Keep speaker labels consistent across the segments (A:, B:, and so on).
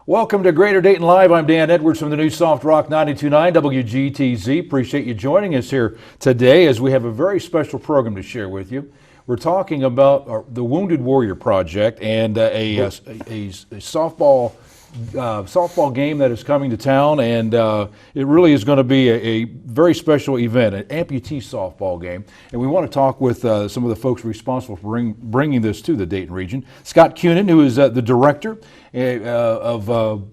A: Welcome to Greater Dayton Live. I'm Dan Edwards from the new Soft Rock 92.9 WGTZ. Appreciate you joining us here today as we have a very special program to share with you. We're talking about the Wounded Warrior Project and a softball game that is coming to town, and it really is going to be a very special event, an amputee softball game. And we want to talk with some of the folks responsible for bringing this to the Dayton region. Scott Kuhnen, who is the director of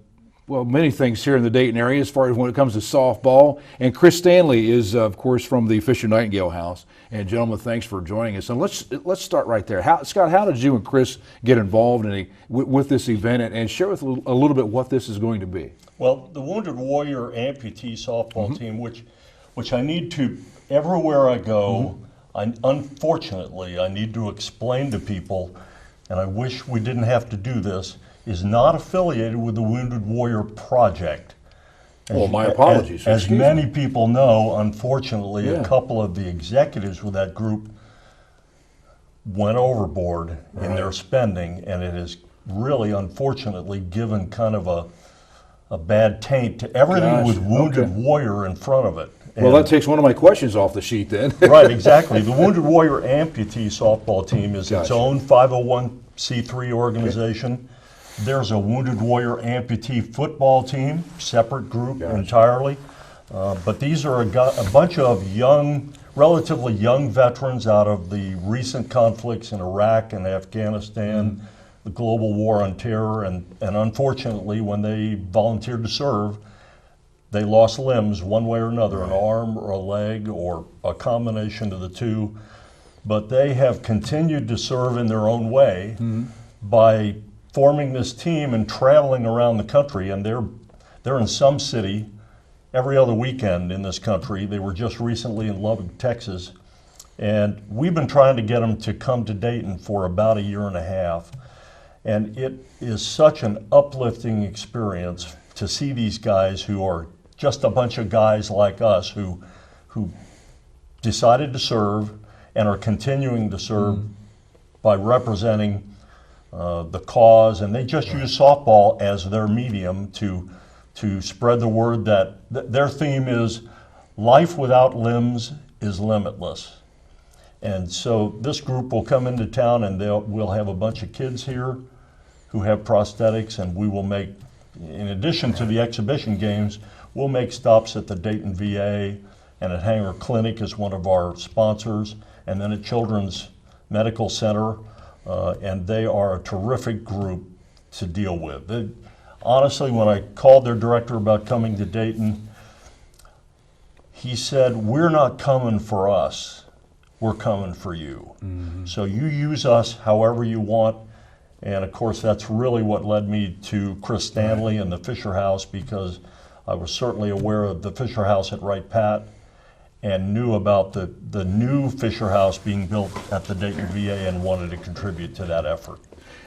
A: many things here in the Dayton area as far as when it comes to softball. And Chris Stanley is, of course, from the Fisher Nightingale House. And gentlemen, thanks for joining us. And let's start right there. Scott, how did you and Chris get involved with this event, and share with a little bit what this is going to be?
B: Well, the Wounded Warrior Amputee Softball team, which I need to, everywhere I go, unfortunately, I need to explain to people, and I wish we didn't have to do this, is not affiliated with the Wounded Warrior Project.
A: Well, my apologies.
B: As many people know, unfortunately, a couple of the executives with that group went overboard in their spending, and it has really, unfortunately, given kind of a bad taint to everything with Wounded Warrior in front of it.
A: Well, that takes one of my questions off the sheet then.
B: Right, exactly. The Wounded Warrior Amputee Softball team is its own 501c3 organization. There's a Wounded Warrior Amputee football team, separate group entirely. But these are a bunch of relatively young veterans out of the recent conflicts in Iraq and Afghanistan, the global war on terror, and unfortunately, when they volunteered to serve, they lost limbs one way or another, an arm or a leg or a combination of the two. But they have continued to serve in their own way by forming this team and traveling around the country, and they're in some city every other weekend in this country. They were just recently in Lubbock, Texas, and we've been trying to get them to come to Dayton for about a year and a half. And it is such an uplifting experience to see these guys who are just a bunch of guys like us who decided to serve and are continuing to serve by representing the cause, and they just use softball as their medium to spread the word that their theme is life without limbs is limitless. And so this group will come into town, and we'll have a bunch of kids here who have prosthetics, and we will make, in addition to the exhibition games, we'll make stops at the Dayton VA, and at Hanger Clinic is one of our sponsors, and then at Children's Medical Center. And they are a terrific group to deal with. Honestly, when I called their director about coming to Dayton, he said, "We're not coming for us, we're coming for you. So you use us however you want." And of course, that's really what led me to Chris Stanley and the Fisher House, because I was certainly aware of the Fisher House at Wright Pat and knew about the new Fisher House being built at the Dayton VA and wanted to contribute to that effort.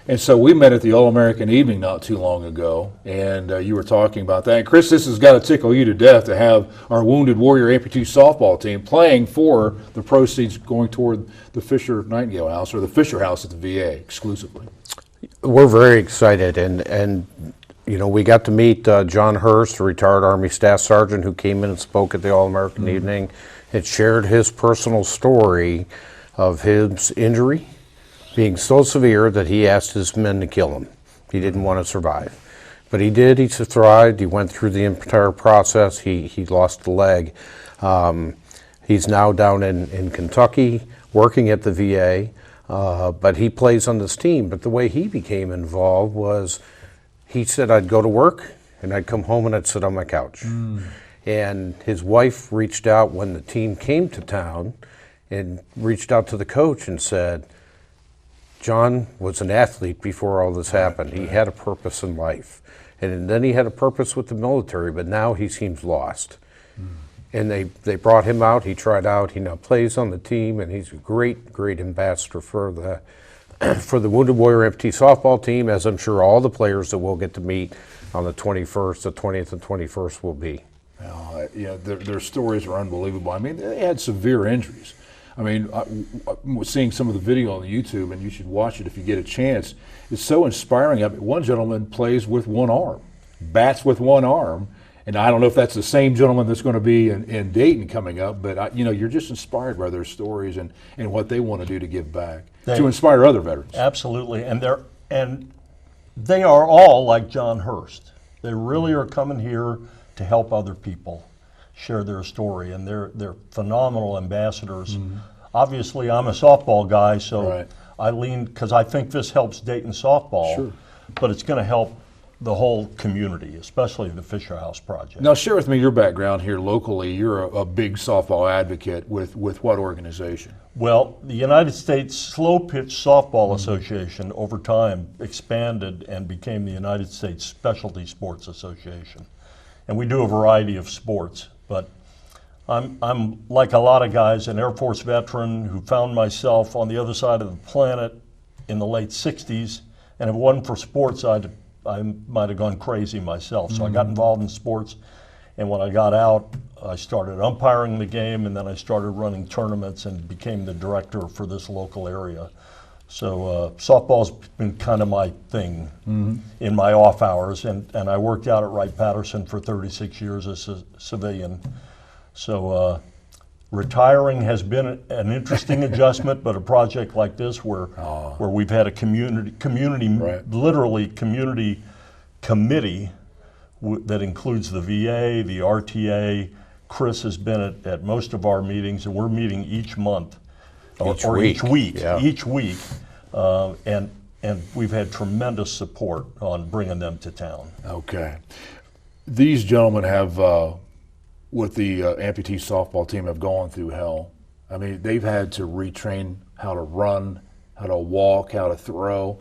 A: And so we met at the All-American Evening not too long ago, and you were talking about that. And Chris, this has got to tickle you to death to have our Wounded Warrior Amputee Softball team playing for the proceeds going toward the Fisher Nightingale House, or the Fisher House at the VA exclusively.
C: We're very excited, and you know, we got to meet John Hurst, a retired Army Staff Sergeant who came in and spoke at the All-American Evening and shared his personal story of his injury being so severe that he asked his men to kill him. He didn't want to survive. But he did, he survived, he went through the entire process, he lost the leg. He's now down in Kentucky working at the VA, but he plays on this team. But the way he became involved was, he said, I'd go to work and I'd come home and I'd sit on my couch. And his wife reached out when the team came to town and reached out to the coach and said, John was an athlete before all this happened. He had a purpose in life. And then he had a purpose with the military, but now he seems lost. And they brought him out, he tried out, he now plays on the team, and he's a great, great ambassador for the Wounded Warrior Amputee Softball team, as I'm sure all the players that we'll get to meet on the 21st, the 20th and 21st will be.
A: Yeah, their stories are unbelievable. I mean, they had severe injuries. I mean, seeing some of the video on YouTube, and you should watch it if you get a chance, it's so inspiring. I mean, one gentleman plays with one arm. bats with one arm. And I don't know if that's the same gentleman that's going to be in Dayton coming up, but you're just inspired by their stories and what they want to do to give back, to inspire other veterans.
B: Absolutely, and they are all like John Hurst. They really are coming here to help other people share their story, and they're phenomenal ambassadors. Obviously, I'm a softball guy, so I lean, because I think this helps Dayton softball, but it's going to help the whole community, especially the Fisher House Project.
A: Now, share with me your background here locally. You're a big softball advocate with what organization?
B: Well, the United States Slow Pitch Softball Association over time expanded and became the United States Specialty Sports Association. And we do a variety of sports, but I'm like a lot of guys, an Air Force veteran who found myself on the other side of the planet in the late 60s, and if it wasn't for sports, I might have gone crazy myself. So I got involved in sports, and when I got out, I started umpiring the game, and then I started running tournaments and became the director for this local area. So softball's been kind of my thing in my off hours, and I worked out at Wright-Patterson for 36 years as a civilian. So retiring has been an interesting adjustment, but a project like this where we've had a literally community committee that includes the VA, the RTA. Chris has been at most of our meetings, and we're meeting each month, each week, and we've had tremendous support on bringing them to town.
A: Okay. These gentlemen have, with the amputee softball team, have gone through hell. I mean, they've had to retrain how to run, how to walk, how to throw.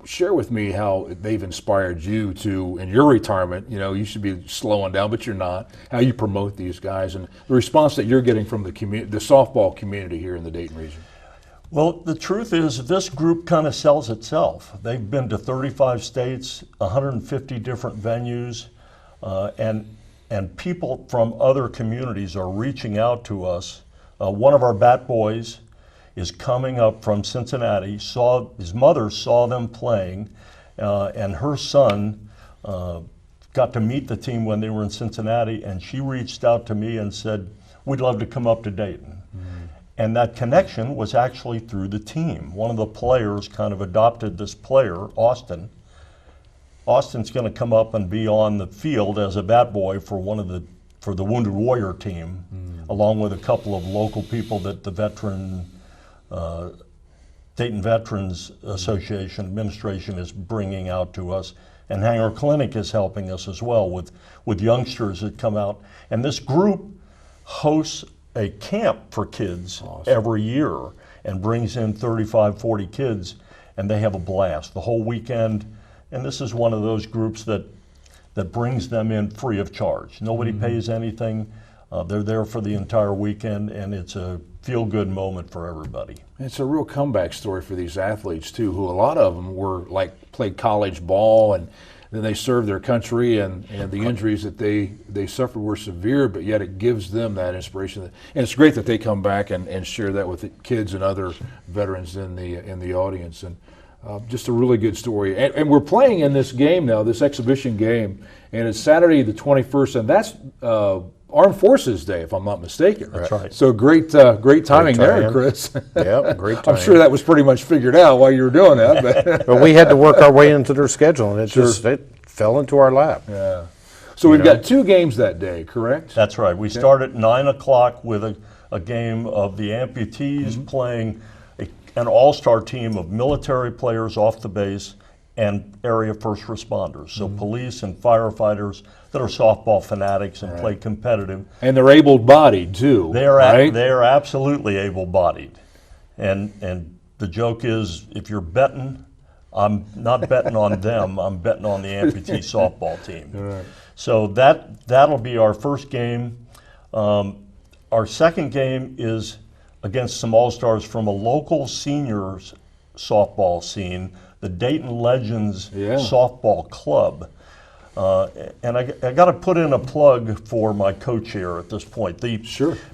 A: Share with me how they've inspired you to, in your retirement, you should be slowing down, but you're not, how you promote these guys and the response that you're getting from the softball community here in the Dayton region.
B: Well, the truth is this group kind of sells itself. They've been to 35 states, 150 different venues, and people from other communities are reaching out to us. One of our bat boys is coming up from Cincinnati, his mother saw them playing, and her son got to meet the team when they were in Cincinnati, and she reached out to me and said, we'd love to come up to Dayton. And that connection was actually through the team. One of the players kind of adopted this player, Austin. Austin's going to come up and be on the field as a bat boy for the Wounded Warrior team, along with a couple of local people that the Dayton Veterans Association administration is bringing out to us, and Hanger Clinic is helping us as well with youngsters that come out. And this group hosts a camp for kids every year and brings in 35, 40 kids, and they have a blast the whole weekend. And this is one of those groups that brings them in free of charge. Nobody pays anything. They're there for the entire weekend, and it's a feel-good moment for everybody.
A: It's a real comeback story for these athletes, too, who a lot of them played college ball, and then they served their country, and the injuries that they suffered were severe, but yet it gives them that inspiration. And it's great that they come back and share that with the kids and other veterans in the audience. And just a really good story. And we're playing in this game now, this exhibition game, and it's Saturday the 21st, and that's Armed Forces Day, if I'm not mistaken.
B: That's right.
A: So great timing there, Chris.
C: Yep, great timing.
A: I'm sure that was pretty much figured out while you were doing that.
C: But we had to work our way into their schedule, and it fell into our lap.
A: Yeah. So we've got 2 games that day, correct?
B: That's right. We start at 9 o'clock with a game of the amputees playing an all-star team of military players off the base and area first responders, so police and firefighters that are softball fanatics and play competitive.
A: And they're able-bodied too.
B: They are
A: right?
B: They are absolutely able-bodied, and the joke is, if you're betting, I'm not betting on them. I'm betting on the amputee softball team.
A: Right.
B: So that'll be our first game. Our second game is against some all-stars from a local seniors softball scene, the Dayton Legends Softball Club. And I got to put in a plug for my co-chair at this point.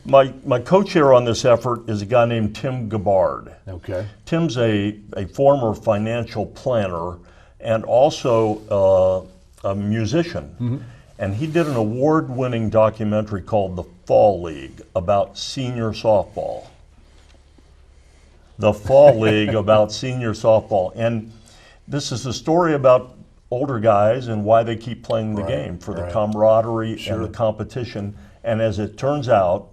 B: My co-chair on this effort is a guy named Tim Gabbard.
A: Okay.
B: Tim's a former financial planner and also a musician. And he did an award-winning documentary called The Fall League about senior softball. The Fall League about senior softball. And this is a story about older guys and why they keep playing the game, for the camaraderie and the competition. And as it turns out,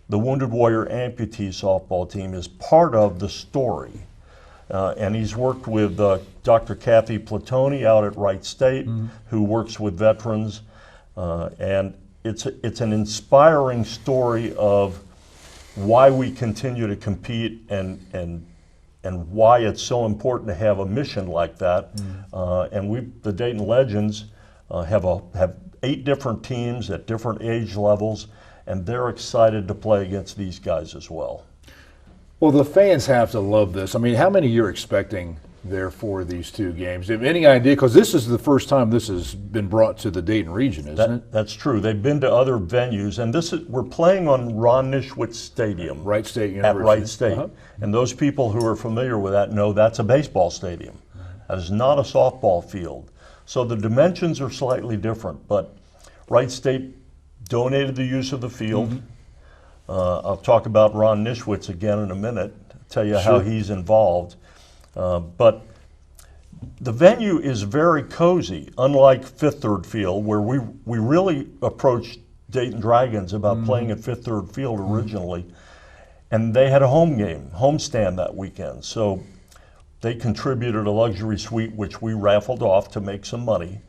B: the Wounded Warrior Amputee Softball team is part of the story. And he's worked with Dr. Kathy Platoni out at Wright State, who works with veterans. And it's an inspiring story of why we continue to compete and why it's so important to have a mission like that. And the Dayton Legends have 8 different teams at different age levels, and they're excited to play against these guys as well.
A: Well, the fans have to love this. I mean, how many you're expecting there for these 2 games? Do you have any idea? Because this is the first time this has been brought to the Dayton region, isn't it?
B: That's true. They've been to other venues, and we're playing on Ron Nischwitz Stadium.
A: Wright State University.
B: At Wright State. And those people who are familiar with that know that's a baseball stadium. That is not a softball field. So the dimensions are slightly different, but Wright State donated the use of the field. I'll talk about Ron Nischwitz again in a minute, tell you how he's involved. But the venue is very cozy, unlike Fifth Third Field, where we really approached Dayton Dragons about playing at Fifth Third Field originally. And they had a home game, homestand that weekend. So they contributed a luxury suite, which we raffled off to make some money.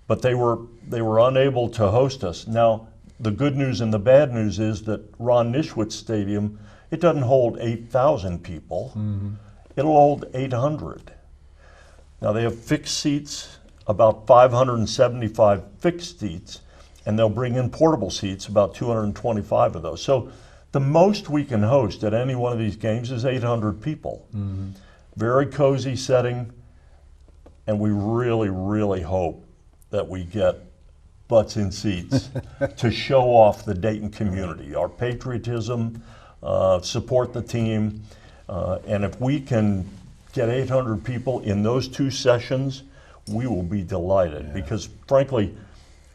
B: But they were unable to host us. Now, the good news and the bad news is that Ron Nischwitz Stadium, it doesn't hold 8,000 people. It'll hold 800. Now, they have fixed seats, about 575 fixed seats, and they'll bring in portable seats, about 225 of those. So the most we can host at any one of these games is 800 people. Very cozy setting, and we really, really hope that we get butts in seats to show off the Dayton community, our patriotism, support the team, and if we can get 800 people in those 2 sessions, we will be delighted because, frankly,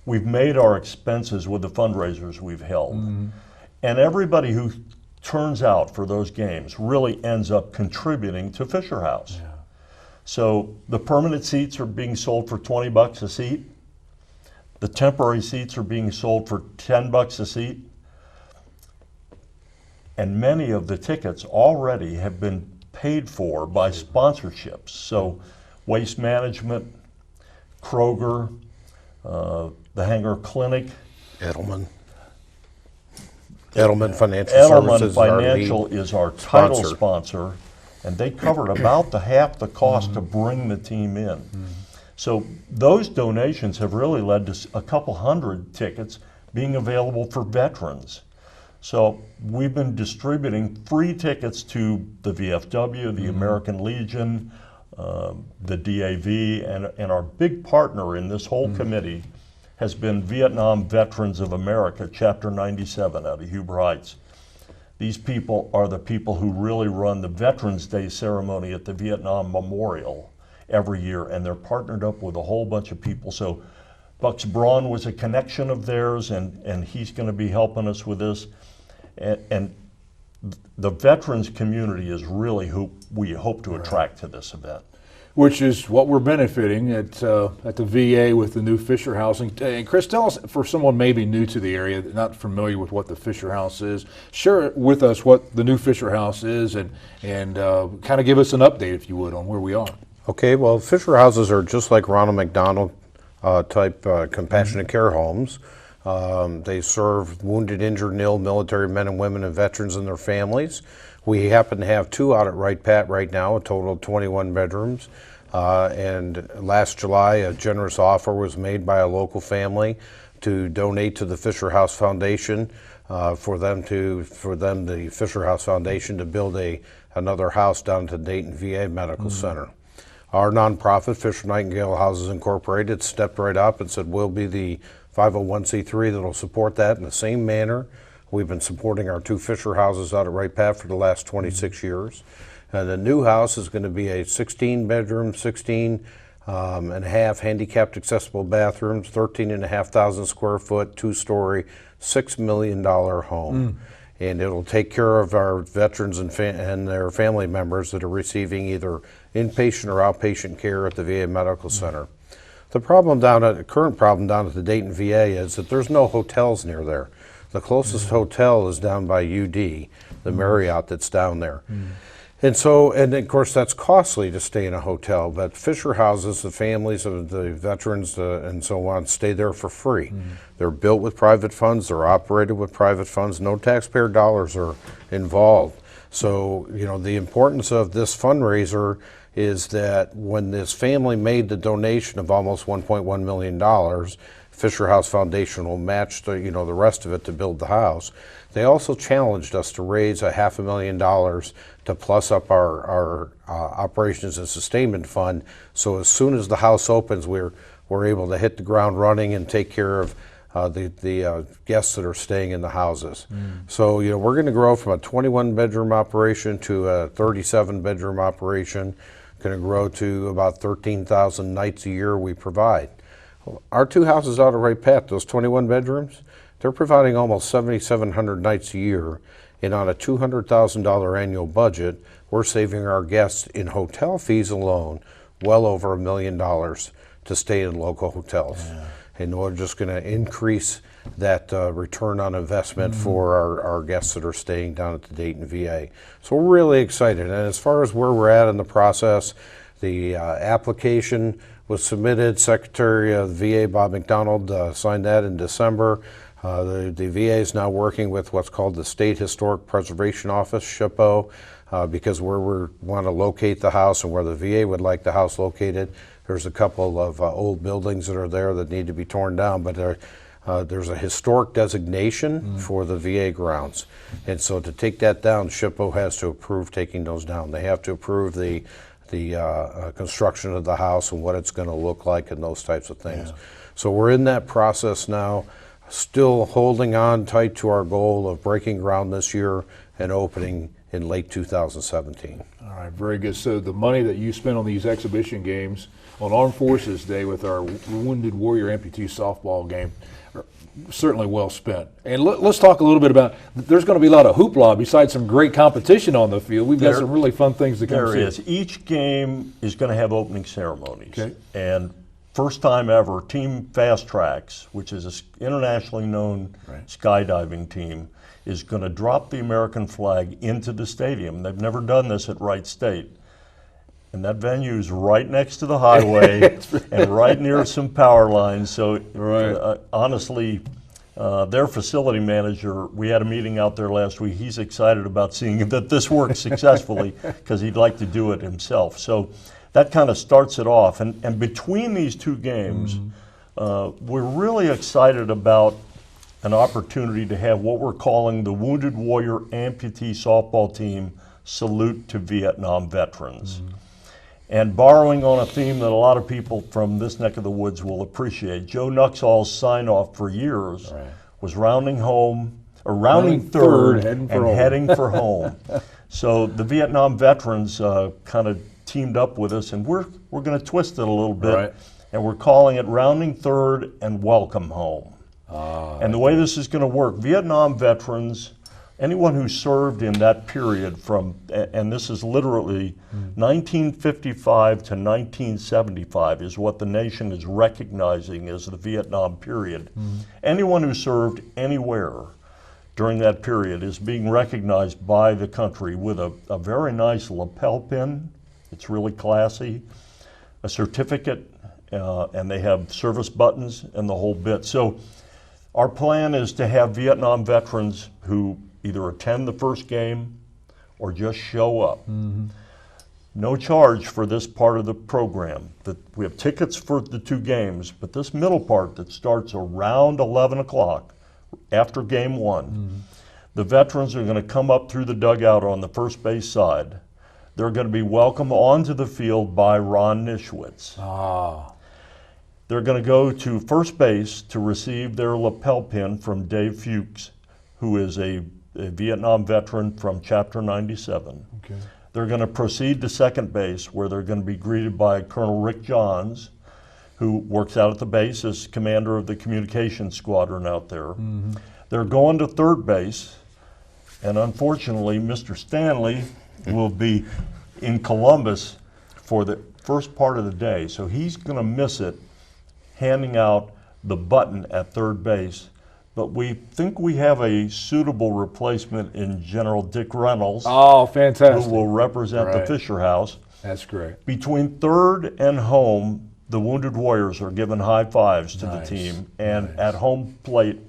B: we've made our expenses with the fundraisers we've held. And everybody who turns out for those games really ends up contributing to Fisher House. So the permanent seats are being sold for $20 a seat. The temporary seats are being sold for $10 a seat. And many of the tickets already have been paid for by sponsorships. So Waste Management, Kroger, the Hanger Clinic.
C: Edelman Financial
B: Edelman
C: Services
B: Financial is our title sponsor, and they covered about half the cost to bring the team in. So those donations have really led to a couple hundred tickets being available for veterans. So we've been distributing free tickets to the VFW, the American Legion, the DAV, and our big partner in this whole committee has been Vietnam Veterans of America, Chapter 97 out of Huber Heights. These people are the people who really run the Veterans Day ceremony at the Vietnam Memorial every year, and they're partnered up with a whole bunch of people. So Bucks Braun was a connection of theirs, and he's going to be helping us with this. And the veterans community is really who we hope to attract to this event.
A: Which is what we're benefiting at the VA with the new Fisher House. And Chris, tell us, for someone maybe new to the area, not familiar with what the Fisher House is, share with us what the new Fisher House is and kind of give us an update, if you would, on where we are.
C: Okay, well, Fisher Houses are just like Ronald McDonald type compassionate care homes. They serve wounded, injured, and ill military men and women and veterans and their families. We happen to have 2 out at Wright Pat right now, a total of 21 bedrooms. And last July, a generous offer was made by a local family to donate to the Fisher House Foundation for them, the Fisher House Foundation, to build another house down at the Dayton VA Medical Center. Our nonprofit, Fisher Nightingale Houses Incorporated, stepped right up and said we'll be the 501c3 that will support that in the same manner. We've been supporting our 2 Fisher houses out at Wright Pat for the last 26 years. And the new house is going to be a 16-bedroom, 16 and have handicapped accessible bathrooms, 13,500 square foot, 2-story, $6 million home. And it'll take care of our veterans and their family members that are receiving either inpatient or outpatient care at the VA Medical Center. The current problem down at the Dayton VA is that there's no hotels near there. The closest hotel is down by UD, the Marriott that's down there. And of course that's costly to stay in a hotel, but Fisher houses, the families of the veterans and so on, stay there for free. They're built with private funds, they're operated with private funds, no taxpayer dollars are involved. So, you know, the importance of this fundraiser is that when this family made the donation of almost $1.1 million, Fisher House Foundation will match the rest of it to build the house. They also challenged us to raise $500,000 to plus up our operations and sustainment fund. So as soon as the house opens, we're able to hit the ground running and take care of the guests that are staying in the houses. So we're going to grow from a 21-bedroom operation to a 37-bedroom operation. Going to grow to about 13,000 nights a year we provide. Our two houses out of Wright Pat, those 21 bedrooms, they're providing almost 7,700 nights a year, and on a $200,000 annual budget, we're saving our guests in hotel fees alone well over $1 million to stay in local hotels. And we're just going to increase that return on investment for our guests that are staying down at the Dayton VA. So we're really excited. And as far as where we're at in the process, the application was submitted. Secretary of the VA, Bob McDonald, signed that in December. The VA is now working with what's called the State Historic Preservation Office, SHPO, because where we want to locate the house and where the VA would like the house located, there's a couple of old buildings that are there that need to be torn down, but there's a historic designation for the VA grounds. And so to take that down, SHPO has to approve taking those down. They have to approve the construction of the house and what it's going to look like and those types of things. So we're in that process now, still holding on tight to our goal of breaking ground this year and opening in late 2017.
A: All right, very good. So the money that you spent on these exhibition games on Armed Forces Day with our Wounded Warrior Amputee Softball game are certainly well spent. And let's talk a little bit about, there's going to be a lot of hoopla besides some great competition on the field. We've got some really fun things to come see.
B: There is. Each game is going to have opening ceremonies.
A: Okay.
B: And first time ever, Team Fast Tracks, which is an internationally known skydiving team, is going to drop the American flag into the stadium. They've never done this at Wright State. And that venue is right next to the highway and right near some power lines. So honestly, their facility manager, we had a meeting out there last week. He's excited about seeing that this works successfully because he'd like to do it himself. So that kind of starts it off. And between these two games, we're really excited about an opportunity to have what we're calling the Wounded Warrior Amputee Softball team salute to Vietnam veterans. And borrowing on a theme that a lot of people from this neck of the woods will appreciate, Joe Nuxall's sign-off for years was rounding third and heading for home. So the Vietnam veterans kind of teamed up with us, and we're going to twist it a little bit, and we're calling it rounding third and welcome home. And the way this is going to work, Vietnam veterans, anyone who served in that period from, and this is literally 1955 to 1975 is what the nation is recognizing as the Vietnam period. Anyone who served anywhere during that period is being recognized by the country with a very nice lapel pin. It's really classy, a certificate, and they have service buttons and the whole bit. So our plan is to have Vietnam veterans who either attend the first game or just show up. No charge for this part of the program. We have tickets for the two games, but this middle part that starts around 11 o'clock after game one, the veterans are going to come up through the dugout on the first base side. They're going to be welcomed onto the field by Ron Nischwitz. They're going to go to first base to receive their lapel pin from Dave Fuchs, who is a Vietnam veteran from Chapter 97. They're going to proceed to second base, where they're going to be greeted by Colonel Rick Johns, who works out at the base as commander of the communications squadron out there. They're going to third base, and unfortunately, Mr. Stanley will be in Columbus for the first part of the day, so he's going to miss it handing out the button at third base. But we think we have a suitable replacement in General Dick Reynolds,
A: Oh, fantastic.
B: who will represent the
A: Right.
B: Fisher House.
A: That's great.
B: Between third and home, the Wounded Warriors are giving high fives to
A: Nice,
B: the team, and
A: nice.
B: at home plate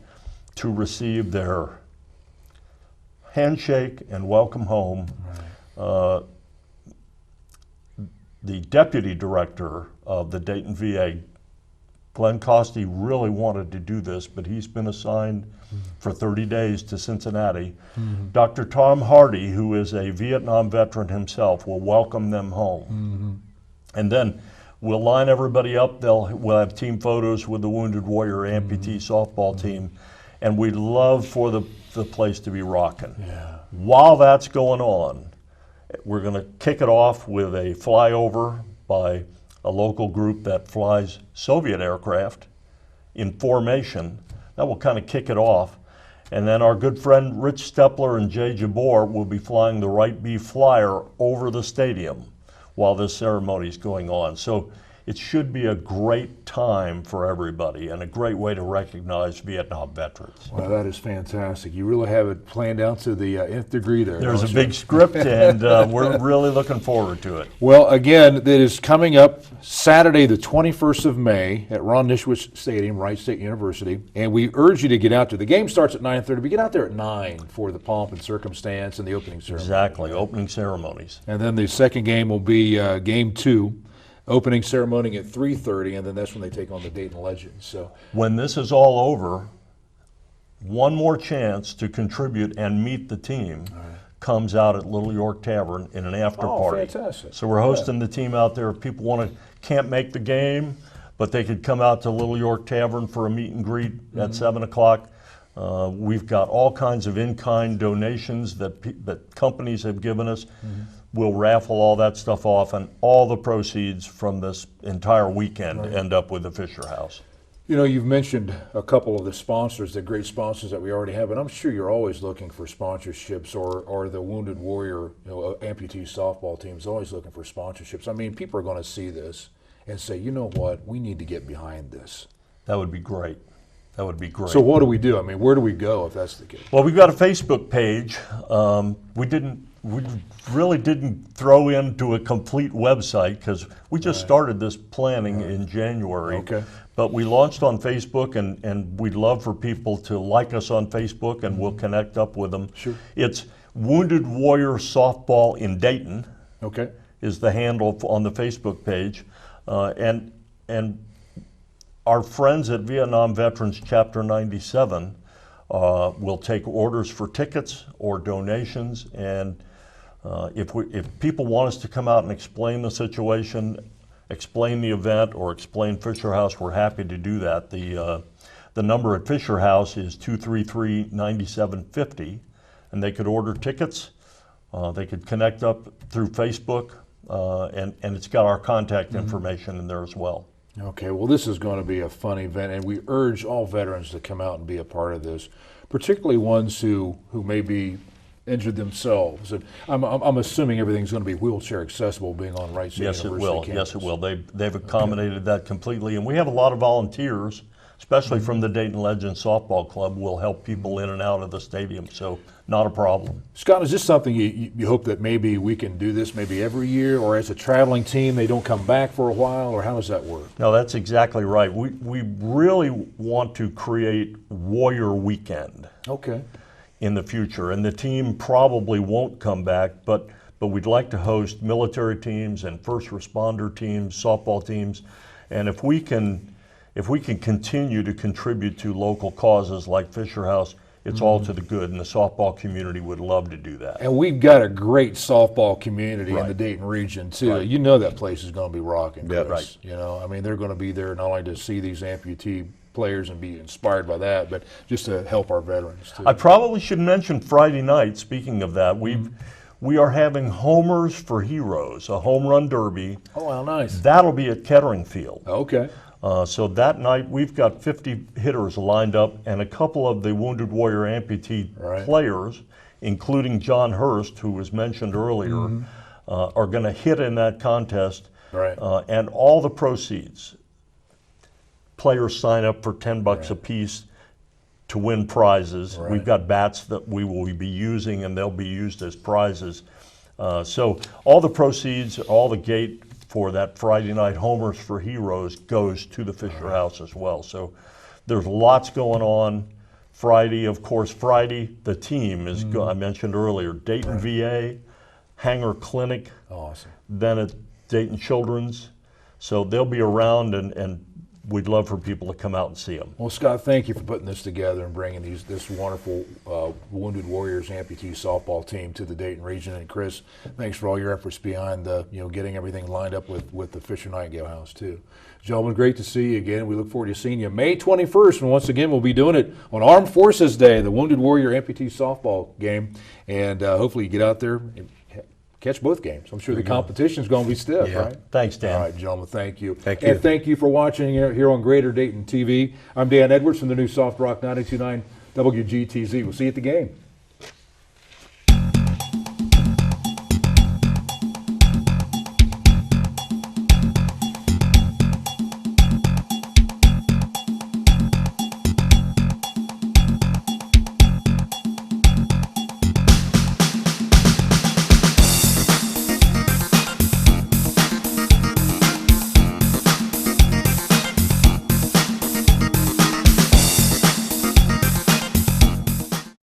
B: to receive their handshake and welcome home. The deputy director of the Dayton VA, Glenn Costi, really wanted to do this, but he's been assigned for 30 days to Cincinnati. Dr. Tom Hardy, who is a Vietnam veteran himself, will welcome them home. And then we'll line everybody up. We'll have team photos with the Wounded Warrior Amputee Softball team, and we'd love for the place to be rocking.
A: Yeah.
B: While that's going on, we're going to kick it off with a flyover by a local group that flies Soviet aircraft in formation. That will kind of kick it off. And then our good friend Rich Stepler and Jay Jabor will be flying the Wright B Flyer over the stadium while this ceremony is going on. So it should be a great time for everybody and a great way to recognize Vietnam veterans.
A: Well, that is fantastic. You really have it planned down to the nth degree there.
B: There's a
A: don't you?
B: big script, and we're really looking forward to it.
A: Well, again, that is coming up Saturday, the 21st of May at Ron Nischwitz Stadium, Wright State University. And we urge you to get out there. The game starts at 9:30, but get out there at 9 for the pomp and circumstance and the opening ceremony.
B: Exactly, opening ceremonies.
A: And then the second game will be game 2, opening ceremony at 3:30, and then that's when they take on the Dayton Legends. So,
B: When this is all over, one more chance to contribute and meet the team comes out at Little York Tavern in an after party.
A: fantastic.
B: So we're hosting the team out there. If people can't make the game, but they could come out to Little York Tavern for a meet and greet at 7 o'clock. We've got all kinds of in-kind donations that companies have given us. We'll raffle all that stuff off, and all the proceeds from this entire weekend end up with the Fisher House.
A: you know, you've mentioned a couple of the sponsors, the great sponsors that we already have, and I'm sure you're always looking for sponsorships, or the Wounded Warrior, Amputee Softball team's always looking for sponsorships. I mean, people are going to see this and say, you know what, we need to get behind this.
B: That would be great. That would be great.
A: So what do we do? I mean, where do we go if that's the case?
B: Well, we've got a Facebook page. We really didn't throw into a complete website because we just started this planning in January.
A: Okay.
B: But we launched on Facebook, and we'd love for people to like us on Facebook, and we'll connect up with them.
A: Sure.
B: It's Wounded Warrior Softball in Dayton
A: Okay.
B: is the handle on the Facebook page, and our friends at Vietnam Veterans Chapter 97 will take orders for tickets or donations, and if people want us to come out and explain the situation, explain the event, or explain Fisher House, we're happy to do that. The number at Fisher House is 233-9750, and they could order tickets. They could connect up through Facebook, and it's got our contact information in there as well.
A: Okay, well, this is going to be a fun event, and we urge all veterans to come out and be a part of this, particularly ones who may be injured themselves. And I'm assuming everything's going to be wheelchair accessible, being on Wright State
B: Yes, it
A: University
B: will.
A: campus.
B: Yes, it will. They've accommodated that completely, and we have a lot of volunteers, especially from the Dayton Legends Softball Club, will help people in and out of the stadium. So, not a problem.
A: Scott, is this something you hope that maybe we can do this maybe every year, or as a traveling team, they don't come back for a while, or how does that work?
B: No, that's exactly right. We really want to create Warrior Weekend
A: Okay.
B: in the future, and the team probably won't come back, but we'd like to host military teams and first responder teams, softball teams, and if we can continue to contribute to local causes like Fisher House, it's all to the good, and the softball community would love to do that.
A: And we've got a great softball community in
B: Right.
A: the Dayton region too.
B: Right.
A: You know that place is going to be rocking.
C: Yeah.
A: Chris.
B: Right.
A: You know, I mean, they're going to be there not only to see these amputee players and be inspired by that, but just to help our veterans too.
B: I probably should mention Friday night. Speaking of that, we are having Homers for Heroes, a home run derby.
A: Oh, how nice.
B: That'll be at Kettering Field.
A: Okay.
B: So that night, we've got 50 hitters lined up, and a couple of the Wounded Warrior Amputee players, including John Hurst, who was mentioned earlier, are going to hit in that contest.
A: Right.
B: And all the proceeds, players sign up for $10 a piece to win prizes.
A: Right.
B: We've got bats that we will be using, and they'll be used as prizes. So all the proceeds, all the gate for that Friday night Homers for Heroes goes to the Fisher House as well. So there's lots going on. Friday, of course, the team is, I mentioned earlier, Dayton VA, Hanger Clinic,
A: Awesome.
B: then at Dayton Children's. So they'll be around, and we'd love for people to come out and see them.
A: Well, Scott, thank you for putting this together and bringing this wonderful Wounded Warriors Amputee Softball team to the Dayton region. And Chris, thanks for all your efforts behind getting everything lined up with the Fisher Nightingale House too. Gentlemen, great to see you again. We look forward to seeing you May 21st, and once again we'll be doing it on Armed Forces Day, the Wounded Warrior Amputee Softball game, and hopefully you get out there and catch both games. I'm sure the competition's going to be stiff, right?
B: Thanks, Dan.
A: All right, gentlemen, thank you.
C: Thank you.
A: And thank you for watching here on Greater Dayton TV. I'm Dan Edwards from the new Soft Rock 92.9 WGTZ. We'll see you at the game.